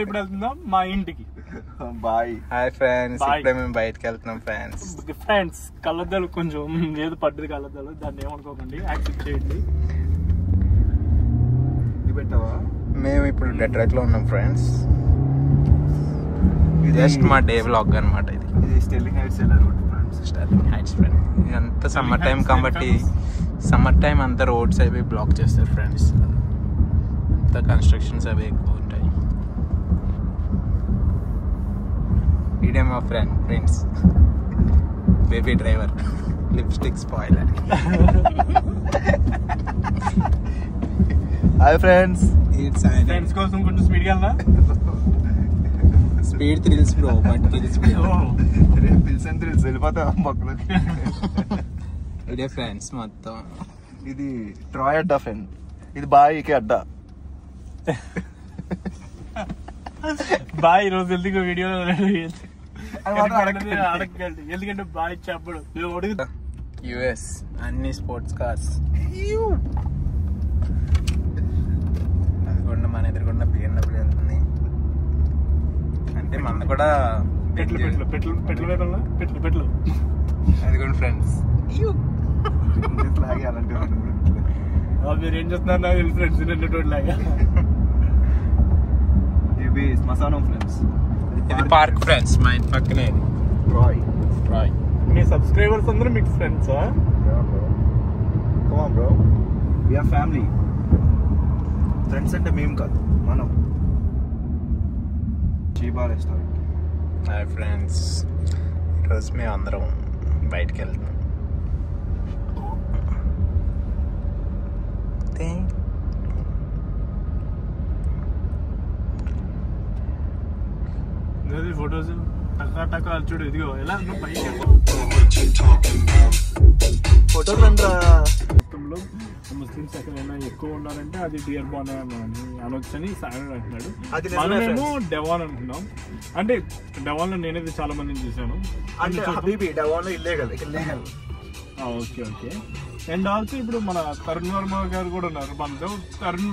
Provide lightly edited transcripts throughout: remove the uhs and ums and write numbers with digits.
ఇప్పుడు వెళ్తున్నాం మా ఇంటికి. బాయ్. హాయ్ ఫ్రెండ్స్, ఇప్పుడే మేము బయటకు వెళ్తున్నాం ఫ్రెండ్స్. ఫ్రెండ్స్ కళ్ళద్దాలు కొంచెం ఏదో పడ్డది, కళ్ళద్దాలు, దాన్ని ఏమనుకోకండి, యాక్సెప్ట్ చేయండి. మేము ఇప్పుడు డెట్రాయిట్ లో ఉన్నాం ఫ్రెండ్స్. జస్ట్ మా డే వ్లాగ్ అనమాట. ఇది sterling heights sterling heights friend. ఇదంతా సమ్మర్ టైం కాబట్టి సమ్మర్ టైం అంతా రోడ్స్ అవి బ్లాక్ చేస్తారు ఫ్రెండ్స్. అంతా కన్స్ట్రక్షన్స్ అవి ఎక్కువ ఉంటాయి. ఇదే మా friends baby driver, lipstick spoiler. Hi friends. Friends కోసం కొంచెం స్పీడ్ గా speed thrills bro, but thrills thrills and thrills వెళ్ళిపోతా పక్కన. ఇదే ఫ్రెండ్స్ మొత్తం. ఇది ట్రాయ్ అడ్డా ఫ్రెండ్, ఇది బాయ్కి అడ్డా. బాయ్ ఈరోజు ఎందుకు వీడియో అడగండి, ఎందుకంటే బాయ్ చెప్పడు. యుఎస్ అన్ని స్పోర్ట్స్ కార్స్. అదిగోండి మన ఎదురుకుండా BMW వెళ్తుంది. అంటే మన కూడా పెట్లు. అదిగోండి ఫ్రెండ్స్. మీరు ఏం చేస్తున్నారు నాకు తెలుసు ఫ్రెండ్స్, నిన్నటువంటి లాగా. ఇది శ్మశానం ఫ్రెండ్స్. ఇది పార్క్ ఫ్రెండ్స్, మా ఇంటి పక్కనే. రాయ్ మీ సబ్స్క్రైబర్స్ అందరూ మీకు ఫ్రెండ్సా? Come on bro, we are family. Friends అంటే మేము కాదు, మనం. Chiba restaurant. హాయ్ ఫ్రెండ్స్, ఈరోజు మేము అందరం బయటికి వెళ్తున్నాం. ఫోటోస్ టకా చూడు, ఇదిగో ఎలా ఫోటోలు మొత్తంలో ముస్లిమ్స్ ఎక్కడైనా ఎక్కువ ఉన్నారంటే అది డియర్ బాన్ అని అనొచ్చని సాగర్ అంటున్నాడు. మనమేమో డెవాన్ అంటున్నాం. అంటే డెవాన్ లో నేనైతే చాలా మందిని చూసాను. Okay okay. అండ్ ఆల్సో ఇప్పుడు మన తరుణ్ వర్మ గారు కూడా ఉన్నారు మనతో. తరుణ్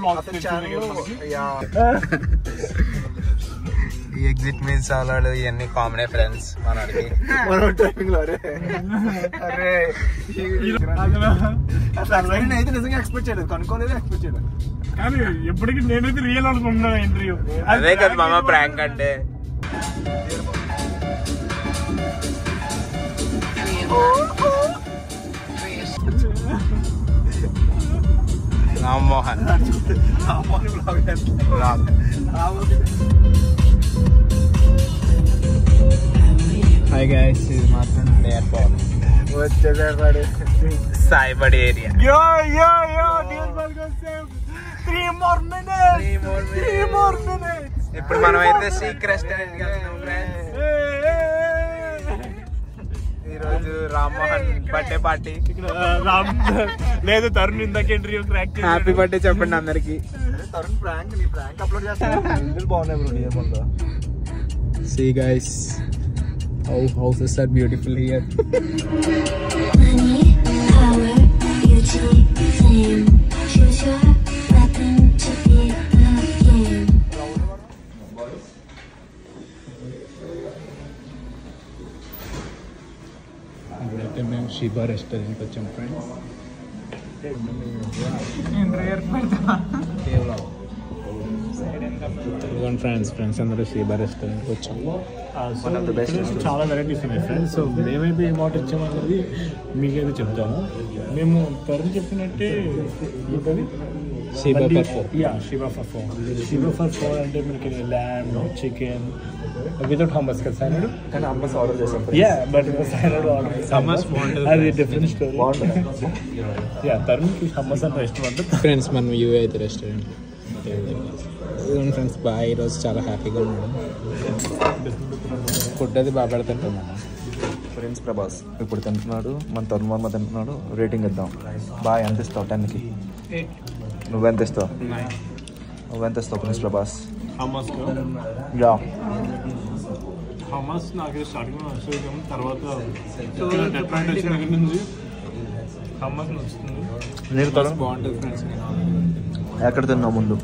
ఈ ఎగ్జిట్ మీన్స్ చాలా ఇవన్నీ కామనే ఫ్రెండ్స్ మనకి. అయితే నిజంగా ఎక్స్పెక్ట్ చేయలేదు, కనుక్కోలేదు, ఎక్స్పెక్ట్ చేయలేదు. కానీ ఎప్పటికీ నేనైతే రియల్ అనుకుంటున్నాను ఇంటర్వ్యూ. అదే కదా మామ ప్రాంక్ అంటే. రామ్మోహన్ హాయ్ గైస్, ఇది మాత్రం ఎయిర్పోర్ట్ వచ్చేసారు. సాయిబడి ఏరియా. ఇప్పుడు మనం అయితే సీక్ రెస్టారెంట్ ఈరోజు రామ్మోహన్ బర్త్డే పార్టీ. లేదు తరుణ్ ఇందాక ఇంటర్వ్యూ క్రాక్. హ్యాపీ బర్త్డే చెప్పండి అందరికి. తరుణ్ ప్రాంక్, నీ ప్రాంక్ అప్లోడ్ చేస్తాను. బాగున్నాయి bro. See guys, how houses are beautiful here. Money, power, beauty, fame. Choose your weapon to beat the game. ఇప్పుడైతే మేము షీబా రెస్టారెంట్కి వచ్చాం ఫ్రెండ్స్. ఫ్రెండ్స్ అందరూ షీబా రెస్టారెంట్కి వచ్చాము. చాలా వెరైటీస్ ఉన్నాయి ఫ్రెండ్స్. సో మేమైతే ఏం ఆర్డర్ ఇచ్చామన్నది మీకైతే చెప్తాము. మేము తరుణ్ చెప్పినట్టే ఉంటుంది షీబా ఫర్ 4 అంటే మనకి ల్యామ్, చికెన్ వితౌట్ హమ్మస్ కదా సైనడ్. కానీ హమ్మస్ ఆర్డర్ చేసాం. బట్ సైనడ్ ఆర్డర్ హమ్మస్ బాగుంటుంది, అది డిఫరెంట్ స్టోరీ. తరుణ్కి హమ్మస్ అంటే ఇష్టం అంటే. ఫ్రెండ్స్ మనం యూఏ అయితే రెస్టారెంట్ ఫ్రెండ్స్. బాగా ఈరోజు చాలా హ్యాపీగా ఉన్నాడు. ఫుడ్ అది బాగా పెడుతుంటాం మనం. ఫ్రెండ్స్ ప్రభాస్ ఇప్పుడు తింటున్నాడు, మన తరుణ్ వర్మ తింటున్నాడు. రేటింగ్ ఇద్దాం. బాగా ఎంత ఇస్తావు 10కి? నువ్వెంత ఇస్తావు? నువ్వెంత ఇస్తావు ప్రిన్స్ ప్రభాస్? హమ్మస్ నాకు స్టార్టింగ్ నచ్చలేదు, తర్వాత దగ్గర నుంచి హమ్మస్ నచ్చుతుంది. నేను తరుణ్ బాగుంటుంది ఫ్రెండ్స్. ఎక్కడ తిన్నావు ముందు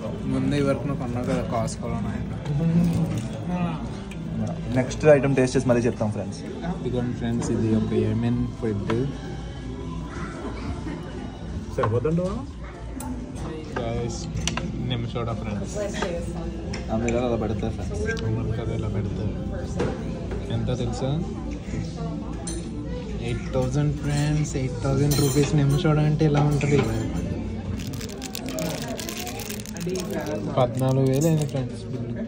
ఈ వరకు నువ్వు కొన్నావు కదా కాసుకోవాలని నెక్స్ట్ ఐటమ్ టేస్ట్ చేసి మళ్ళీ చెప్తాం ఫ్రెండ్స్. ఇదిగోండి ఫ్రెండ్స్, ఇది ఒక యెమెన్ ఫుడ్. సరిపోతుందో నిమిషోడా ఫ్రెండ్స్, మీరు అలా పెడతారు ఫ్రెండ్స్. కదా ఇలా పెడతారు. ఎంత తెలుసా? 8,000 ఫ్రెండ్స్. 8,000 రూపీస్ నిమిషోడా అంటే ఎలా ఉంటుంది? 14,000 అయింది ఫ్రెండ్స్ బిల్లు.